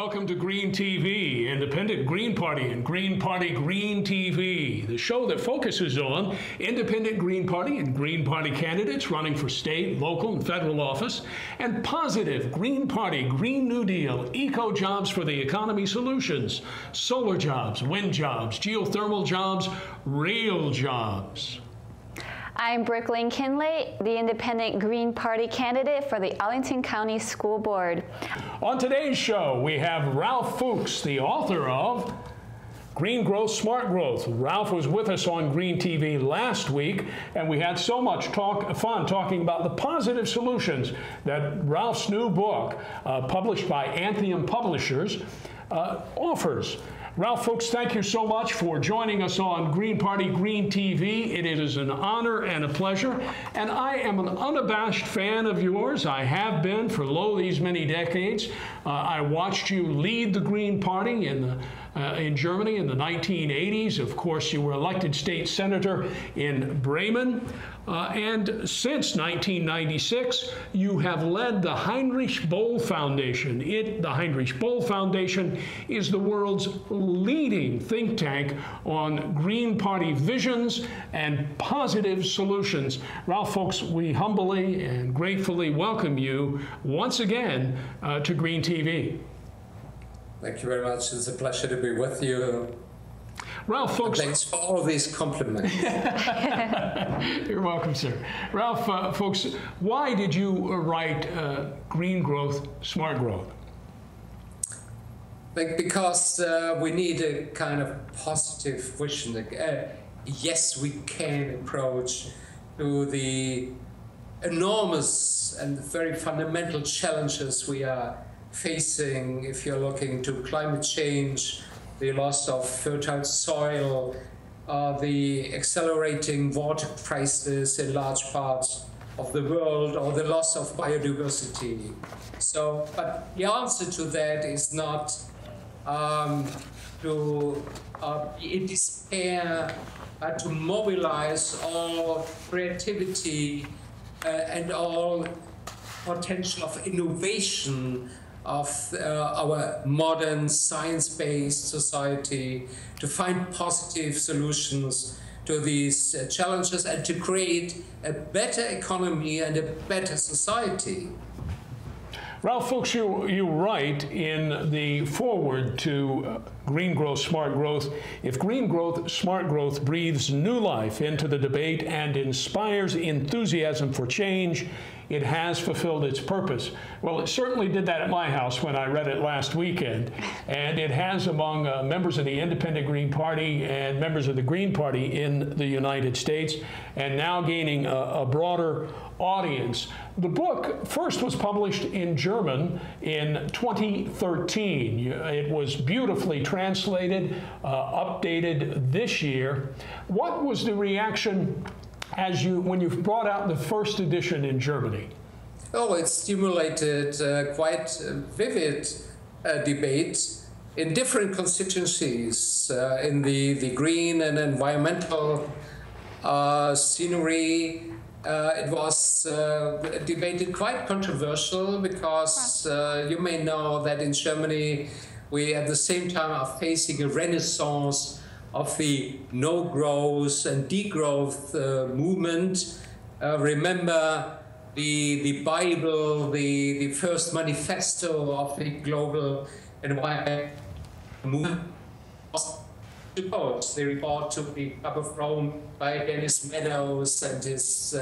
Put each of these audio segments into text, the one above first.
Welcome to Green TV, Independent Green Party and Green Party Green TV, the show that focuses on independent Green Party and Green Party candidates running for state, local, and federal office, and positive Green Party, Green New Deal, eco jobs for the economy solutions, solar jobs, wind jobs, geothermal jobs, rail jobs. I'm Brooklyn Kinley, the independent Green Party candidate for the Arlington County School Board. On today's show, we have Ralf Fuecks, the author of Green Growth, Smart Growth. Ralf was with us on Green TV last week, and we had so much fun talking about the positive solutions that Ralf's new book, published by Anthem Publishers, offers. Ralf Fuecks, thank you so much for joining us on Green Party Green TV. It is an honor and a pleasure, and I am an unabashed fan of yours. I have been for these many decades. I watched you lead the Green Party in Germany in the 1980s. Of course, you were elected state senator in Bremen. And since 1996, you have led the Heinrich Böll Foundation. The Heinrich Böll Foundation is the world's leading think tank on Green Party visions and positive solutions. Ralf Fuecks, we humbly and gratefully welcome you once again to Green TV. Thank you very much. It's a pleasure to be with you. Ralf Fuecks. Thanks for all these compliments. You're welcome, sir. Ralf Fuecks, why did you write Green Growth, Smart Growth? Because we need a kind of positive vision. Yes, we can approach to the enormous and very fundamental challenges we are facing if you're looking to climate change, the loss of fertile soil, the accelerating water crisis in large parts of the world, or the loss of biodiversity. So, but the answer to that is not to be in despair, to mobilize all creativity and all potential of innovation of our modern science-based society to find positive solutions to these challenges and to create a better economy and a better society. Ralf Fuecks, you write in the foreword to Green Growth, Smart Growth, if Green Growth, Smart Growth breathes new life into the debate and inspires enthusiasm for change, it has fulfilled its purpose. Well, it certainly did that at my house when I read it last weekend, and it has among members of the Independent Green Party and members of the Green Party in the United States, and now gaining a broader audience. The book first was published in German in 2013. It was beautifully translated, updated this year. What was the reaction when you brought out the first edition in Germany? Oh, it stimulated quite vivid debate in different constituencies in the green and environmental scenery. It was debated quite controversial because you may know that in Germany we at the same time are facing a renaissance of the no-growth and degrowth movement. Remember the Bible, the first manifesto of the global environment movement. The report took the Club of Rome by Dennis Meadows and his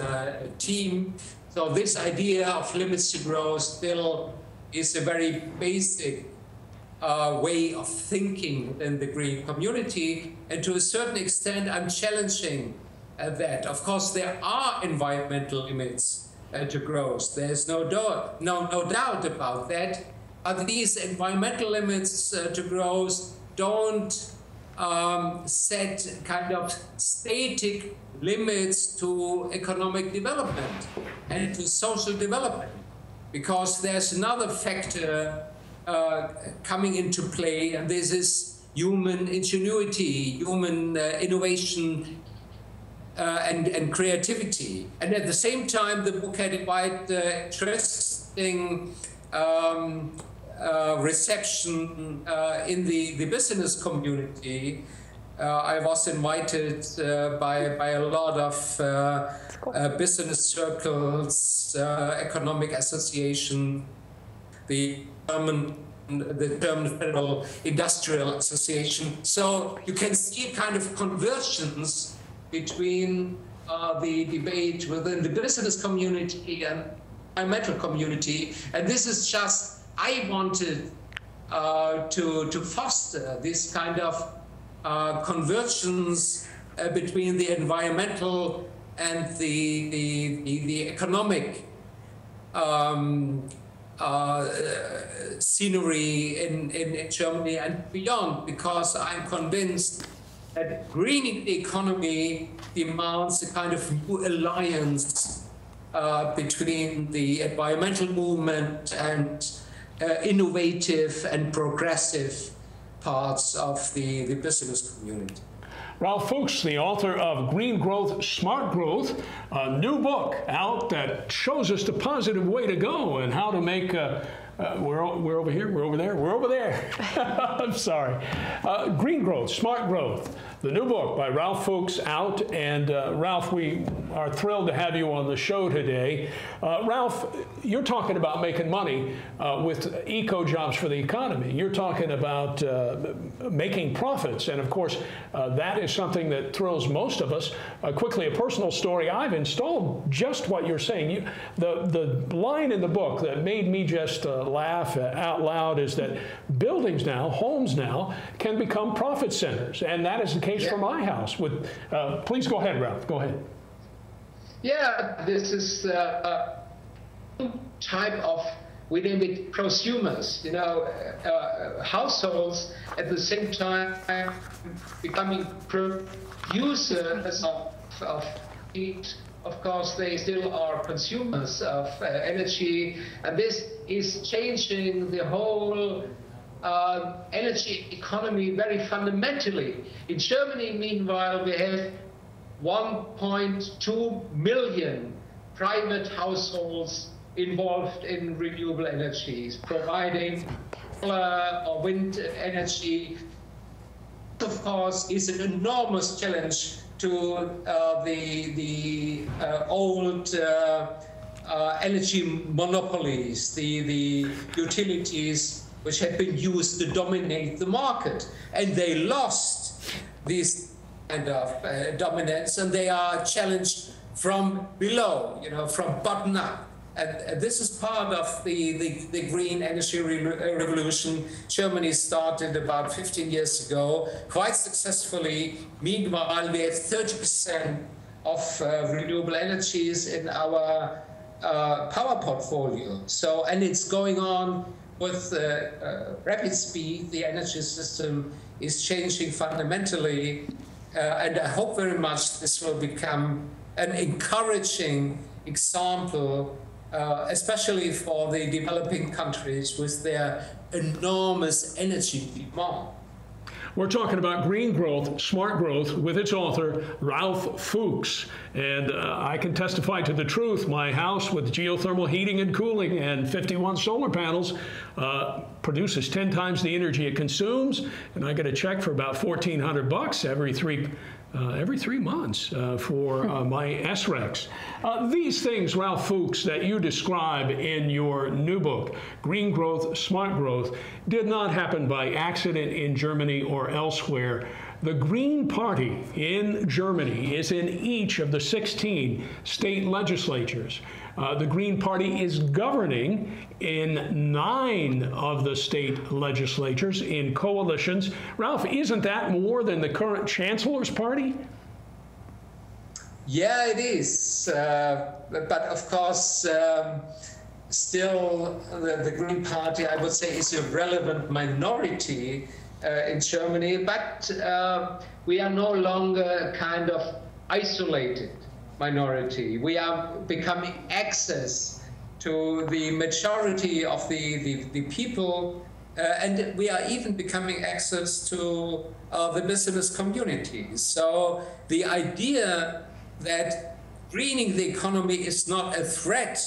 team. So this idea of limits to growth still is a very basic way of thinking within the green community, and to a certain extent I'm challenging that. Of course, there are environmental limits to growth. There's no doubt about that. But these environmental limits to growth don't set kind of static limits to economic development and to social development, because there's another factor coming into play, and this is human ingenuity, human innovation, and creativity. And at the same time, the book had quite interesting reception in the business community. I was invited by a lot of business circles, economic association, the German Federal Industrial Association. So you can see kind of convergence between the debate within the business community and environmental community. And this is just, I wanted to foster this kind of convergence between the environmental and the economic scenery in Germany and beyond, because I'm convinced that greening the economy demands a kind of new alliance between the environmental movement and innovative and progressive parts of the business community. Ralf Fuecks, the author of Green Growth, Smart Growth, a new book out that shows us the positive way to go and how to make we're over here, we're over there, we're over there. I'm sorry. Green Growth, Smart Growth, the new book by Ralf Fuecks out. And Ralf, we are thrilled to have you on the show today. Ralf, you're talking about making money with eco-jobs for the economy. You're talking about making profits. And of course, that is something that thrills most of us. Quickly, a personal story. I've installed just what you're saying. The line in the book that made me just laugh out loud is that buildings now, homes now, can become profit centers. And that is the case for my house. With, please go ahead, Ralf. Go ahead. Yeah, this is a type of, we name it prosumers, you know, households at the same time becoming producers of heat. Of course, they still are consumers of energy, and this is changing the whole energy economy very fundamentally. In Germany, meanwhile, we have 1.2 million private households involved in renewable energies, providing solar or wind energy. Of course, is an enormous challenge to the old energy monopolies, the utilities which had been used to dominate the market. And they lost this kind of dominance, and they are challenged from below, you know, from bottom up. And this is part of the green energy revolution. Germany started about 15 years ago, quite successfully. Meanwhile, we have 30% of renewable energies in our power portfolio. So, and it's going on with rapid speed. The energy system is changing fundamentally. And I hope very much this will become an encouraging example, especially for the developing countries with their enormous energy demand. We're talking about Green Growth, Smart Growth with its author, Ralf Fuecks. And I can testify to the truth. My house with geothermal heating and cooling and 51 solar panels produces 10 times the energy it consumes. And I get a check for about $1,400 every 3 months for my SRECs. These things, Ralf Fuecks, that you describe in your new book, Green Growth, Smart Growth, did not happen by accident in Germany or elsewhere. The Green Party in Germany is in each of the 16 state legislatures. The Green Party is governing in 9 of the state legislatures in coalitions. Ralf, isn't that more than the current Chancellor's party? Yeah, it is. But of course, still the Green Party, I would say, is a relevant minority in Germany. But we are no longer kind of isolated minority. We are becoming access to the majority of the people, and we are even becoming access to the business community. So the idea that greening the economy is not a threat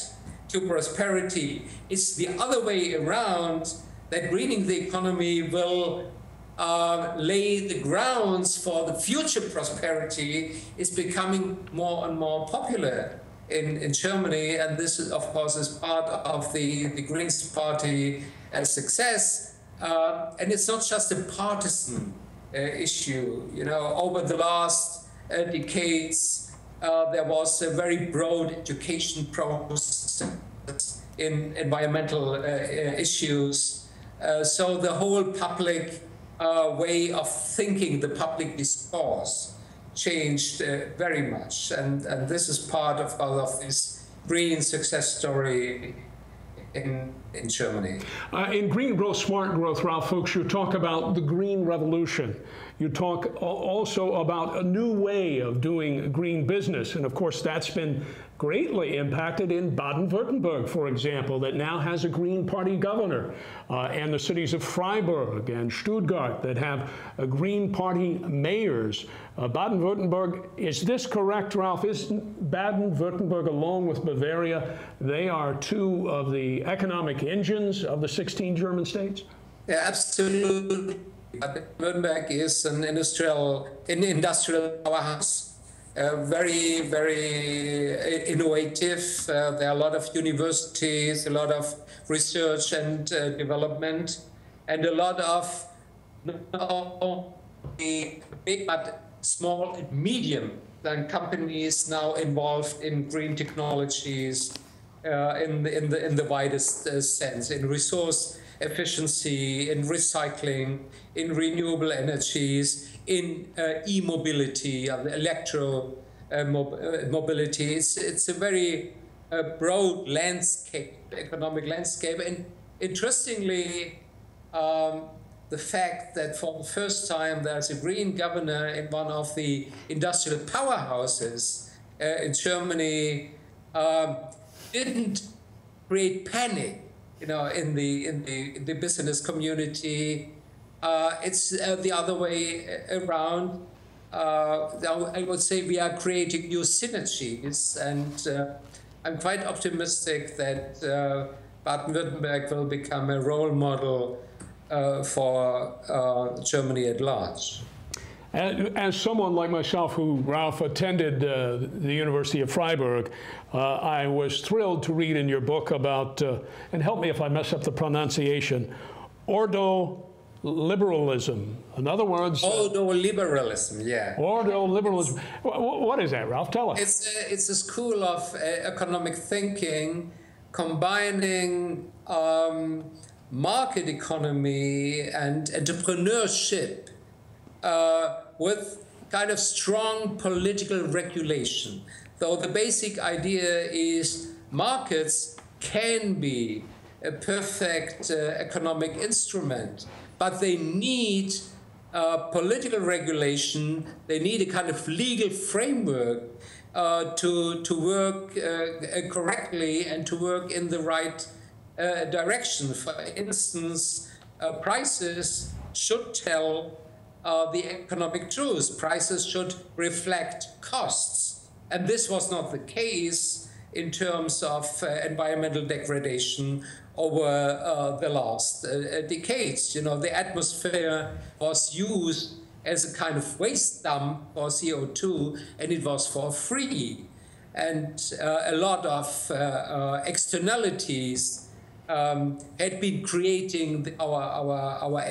to prosperity, it's the other way around. that greening the economy will lay the grounds for the future prosperity is becoming more and more popular in Germany. And this, of course, is part of the Greens Party success. And it's not just a partisan issue. You know, over the last decades, there was a very broad education process in environmental issues. So the whole public way of thinking, the public discourse, changed very much. And this is part of this green success story in Germany. In Green Growth, Smart Growth, Ralf Fuecks, you talk about the green revolution. You talk also about a new way of doing green business. And of course, that's been greatly impacted in Baden-Württemberg, for example, that now has a Green Party governor, and the cities of Freiburg and Stuttgart that have Green Party mayors. Baden-Württemberg, is this correct, Ralf? Is Baden-Württemberg, along with Bavaria, they are two of the economic engines of the 16 German states? Yeah, absolutely. Baden-Württemberg is an industrial powerhouse. Very, very innovative. There are a lot of universities, a lot of research and development, and a lot of not only big but small and medium companies now involved in green technologies in the widest sense, in resource efficiency, in recycling, in renewable energies, in e-mobility, electro mobility. It's a very broad landscape, economic landscape. And interestingly, the fact that for the first time there's a green governor in one of the industrial powerhouses in Germany didn't create panic, you know, in the business community. It's the other way around. I would say we are creating new synergies, and I'm quite optimistic that Baden-Württemberg will become a role model for Germany at large. As someone like myself who, Ralf, attended the University of Freiburg, I was thrilled to read in your book about, and help me if I mess up the pronunciation, ordoliberalism. In other words... Ordoliberalism, yeah. Ordoliberalism. What is that, Ralf? Tell us. It's a school of economic thinking combining market economy and entrepreneurship with kind of strong political regulation. Though the basic idea is markets can be a perfect economic instrument, but they need political regulation, they need a kind of legal framework to work correctly and to work in the right direction. For instance, prices should tell the economic truth. Prices should reflect costs. And this was not the case in terms of environmental degradation over the last decades. You know, the atmosphere was used as a kind of waste dump for CO2, and it was for free. And a lot of externalities had been creating our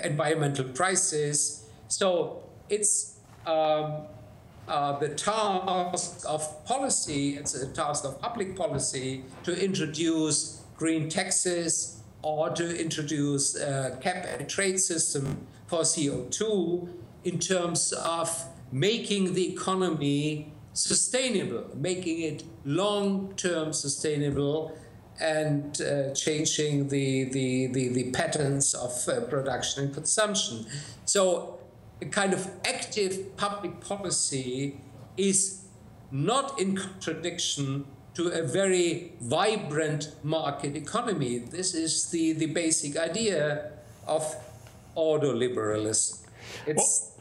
environmental crisis. So it's the task of policy, it's a task of public policy to introduce green taxes or to introduce a cap and trade system for CO2 in terms of making the economy sustainable, making it long-term sustainable, and changing the patterns of production and consumption. So a kind of active public policy is not in contradiction to a very vibrant market economy. This is the basic idea of ordoliberalism. It's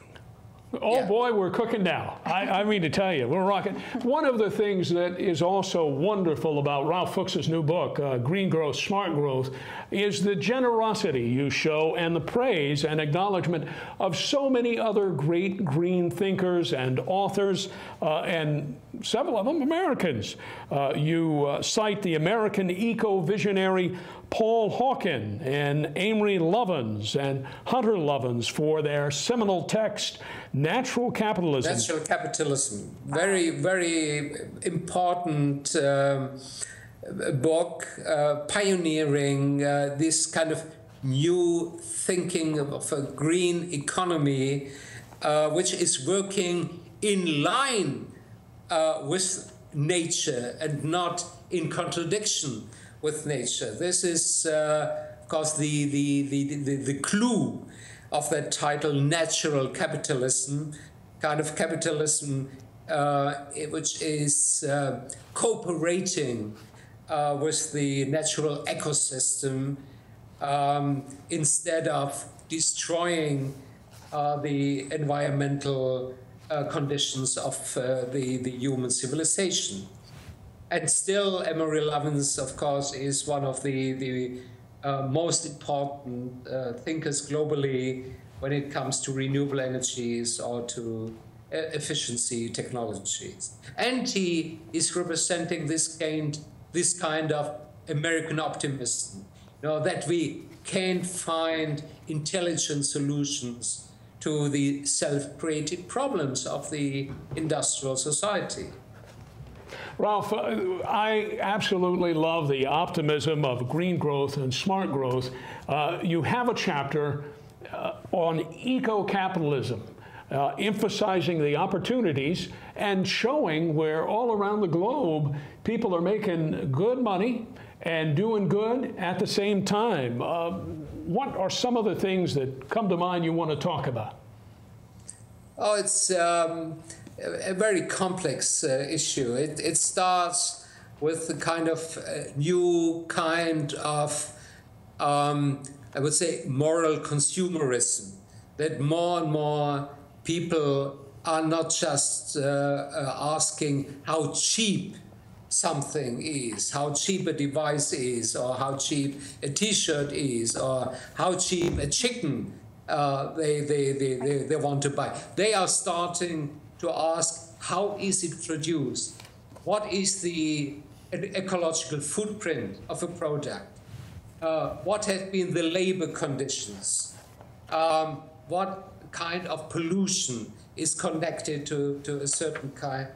Oh Yeah. boy, we're cooking now. I mean to tell you, we're rocking. One of the things that is also wonderful about Ralf Fuecks' new book, Green Growth, Smart Growth, is the generosity you show and the praise and acknowledgement of so many other great green thinkers and authors, and several of them Americans. You cite the American eco-visionary Paul Hawken and Amory Lovins and Hunter Lovins for their seminal text, Natural Capitalism. Natural capitalism, very, very important book, pioneering this kind of new thinking of a green economy, which is working in line with nature and not in contradiction with nature. This is, of course, the clue of that title, Natural Capitalism, kind of capitalism which is cooperating with the natural ecosystem instead of destroying the environmental conditions of the human civilization. And still, Amory Lovins, of course, is one of the most important thinkers globally when it comes to renewable energies or to efficiency technologies. And he is representing this kind of American optimism, that we can find intelligent solutions to the self-created problems of the industrial society. Ralf, I absolutely love the optimism of green growth and smart growth. You have a chapter on eco-capitalism, emphasizing the opportunities and showing where all around the globe people are making good money and doing good at the same time. What are some of the things that come to mind you want to talk about? Oh, it's a very complex issue. It starts with the kind of new kind of, I would say, moral consumerism, that more and more people are not just asking how cheap something is, how cheap a device is, or how cheap a T-shirt is, or how cheap a chicken they want to buy. They are starting to ask, how is it produced? What is the ecological footprint of a product? What have been the labor conditions? What kind of pollution is connected to a certain kind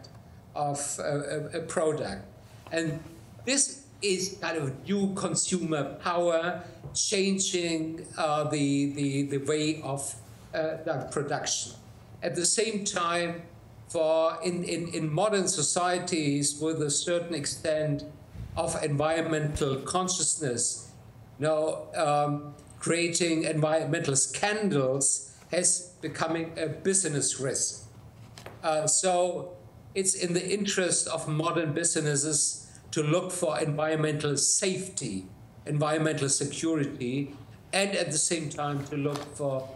of a product? And this is kind of new consumer power changing the way of production. At the same time, in modern societies with a certain extent of environmental consciousness, creating environmental scandals has becoming a business risk. So it's in the interest of modern businesses to look for environmental safety, environmental security, and at the same time to look for,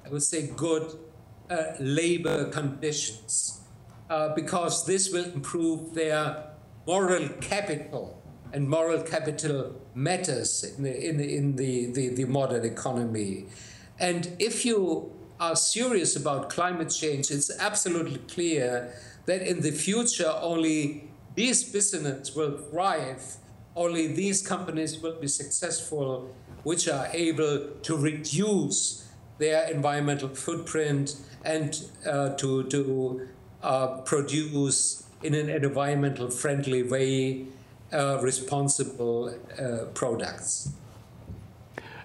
I would say, good labor conditions, because this will improve their moral capital, and moral capital matters in the modern economy. And if you are serious about climate change, it's absolutely clear that in the future only these businesses will thrive, only these companies will be successful, which are able to reduce their environmental footprint and to produce in an environmental friendly way responsible products.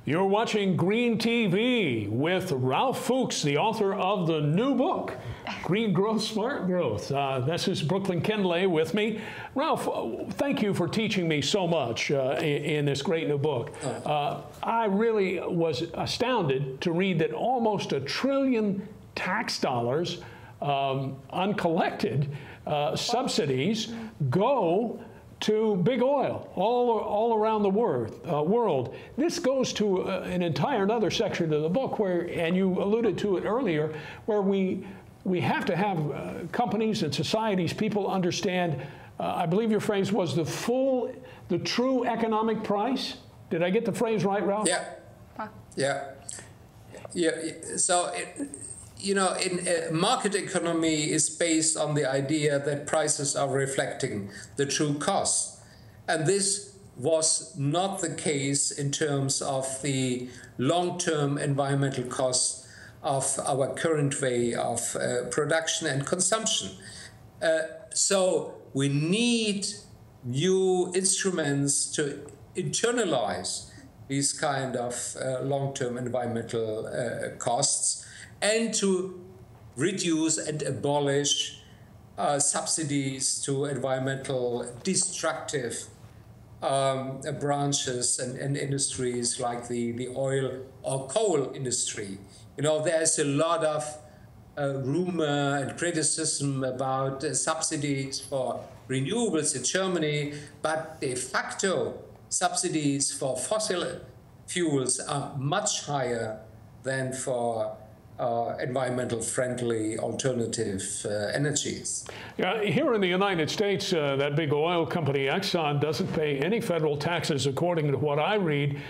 You're watching Green TV with Ralf Fuecks, the author of the new book, Green Growth, Smart Growth. This is Brooklyn Kinley with me. Ralf, thank you for teaching me so much in this great new book. I really was astounded to read that almost $1 trillion tax dollars, uncollected subsidies, go to big oil all around the world. This goes to an entire another section of the book where, and you alluded to it earlier, where we we have to have companies and societies, people understand, I believe your phrase was the true economic price. Did I get the phrase right, Ralf? Yeah. So, in market economy is based on the idea that prices are reflecting the true costs. And this was not the case in terms of the long-term environmental costs of our current way of production and consumption. So we need new instruments to internalize these kind of long-term environmental costs and to reduce and abolish subsidies to environmental destructive branches and industries like the oil or coal industry. There's a lot of rumor and criticism about subsidies for renewables in Germany, but de facto subsidies for fossil fuels are much higher than for environmental friendly alternative energies. Yeah, here in the United States, that big oil company Exxon doesn't pay any federal taxes according to what I read,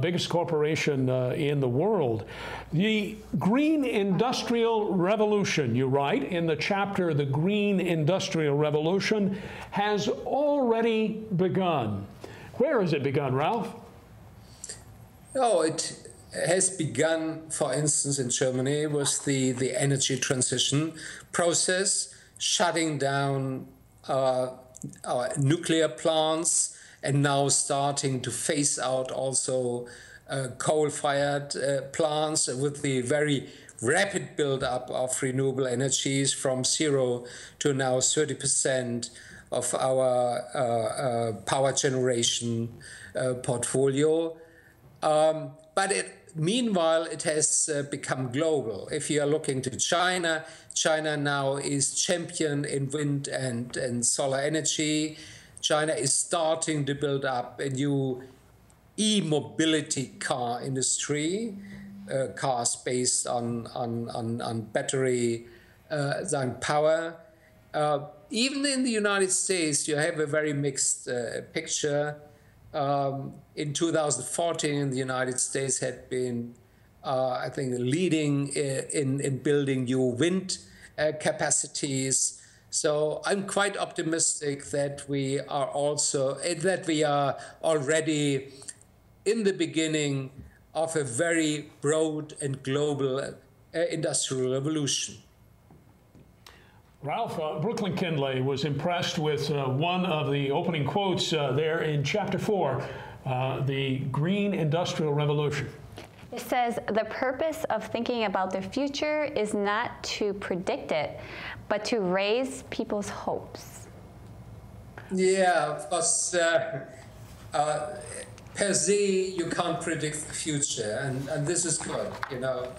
biggest corporation in the world. The Green Industrial Revolution, you write in the chapter, The Green Industrial Revolution has already begun. Where has it begun, Ralf? Oh, it has begun, for instance, in Germany with the energy transition process, shutting down our nuclear plants and now starting to phase out also coal-fired plants with the very rapid build-up of renewable energies from 0 to now 30% of our power generation portfolio. But meanwhile, it has become global. If you are looking to China, China now is champion in wind and solar energy. China is starting to build up a new e-mobility car industry, cars based on battery power. Even in the United States, you have a very mixed picture. In 2014, the United States had been, I think, leading in building new wind capacities. So I'm quite optimistic that we are already in the beginning of a very broad and global industrial revolution. Ralf, Brooklyn Kinley was impressed with one of the opening quotes there in Chapter 4, the Green Industrial Revolution. It says, the purpose of thinking about the future is not to predict it, but to raise people's hopes. Yeah, of course, per se, you can't predict the future, and this is good.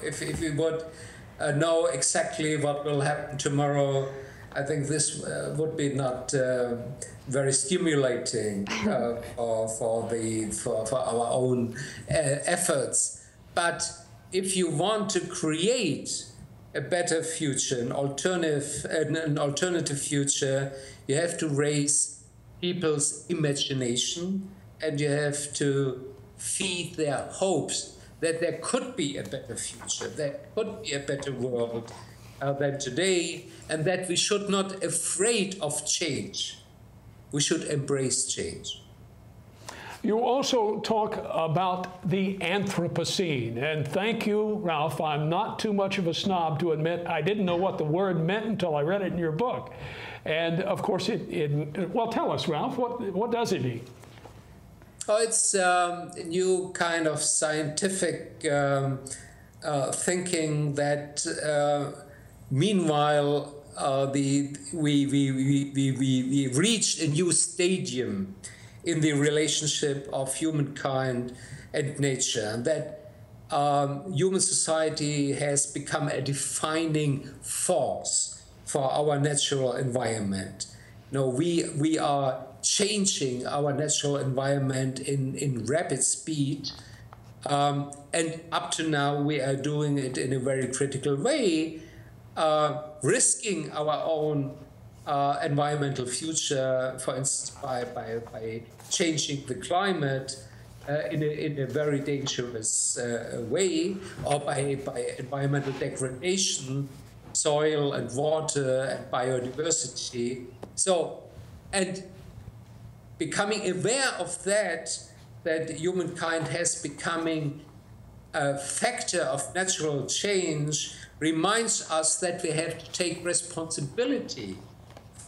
If we would know exactly what will happen tomorrow, I think this would be not very stimulating for our own efforts. But if you want to create a better future, an alternative future, you have to raise people's imagination, and you have to feed their hopes that there could be a better future, there could be a better world than today, and that we should not be afraid of change. We should embrace change. You also talk about the Anthropocene, and thank you, Ralf. I'm not too much of a snob to admit I didn't know what the word meant until I read it in your book. And of course, well, tell us, Ralf, what does it mean? Oh, it's a new kind of scientific thinking that meanwhile we reached a new stadium in the relationship of humankind and nature, and that human society has become a defining force for our natural environment. We are changing our natural environment in rapid speed, and up to now we are doing it in a very critical way. risking our own environmental future, for instance, by changing the climate in a very dangerous way, or by environmental degradation, soil and water and biodiversity. So, and becoming aware of that humankind has becoming a factor of natural change reminds us that we have to take responsibility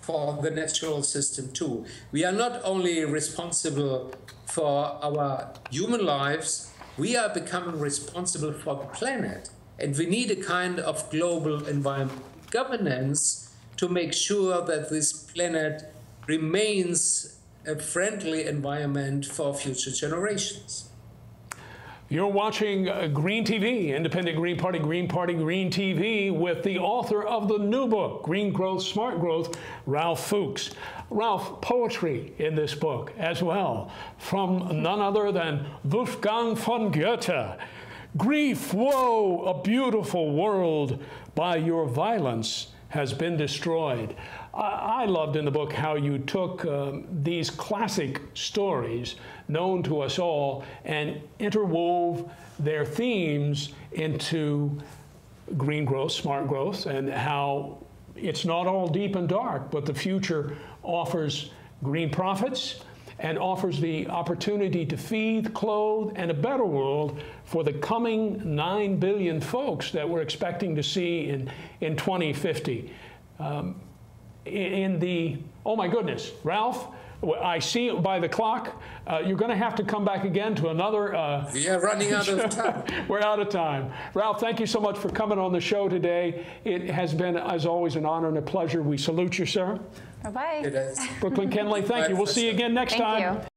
for the natural system too. We are not only responsible for our human lives, we are becoming responsible for the planet. And we need a kind of global environmental governance to make sure that this planet remains a friendly environment for future generations. You're watching Green TV, Independent Green Party, Green TV, with the author of the new book, Green Growth, Smart Growth, Ralf Fuecks. Ralf, poetry in this book as well, from none other than Wolfgang von Goethe. Grief, woe, a beautiful world by your violence has been destroyed. I loved in the book how you took these classic stories known to us all and interwove their themes into green growth, smart growth, and how it's not all deep and dark, but the future offers green profits and offers the opportunity to feed, clothe, and a better world for the coming 9 billion folks that we're expecting to see in 2050. Oh my goodness, Ralf, I see by the clock, you're going to have to come back again to another... We are running out of time. We're out of time. Ralf, thank you so much for coming on the show today. It has been, as always, an honor and a pleasure. We salute you, sir. Bye-bye. It is. Brooklyn Kenley, thank you. We'll see you again next time. Thank you.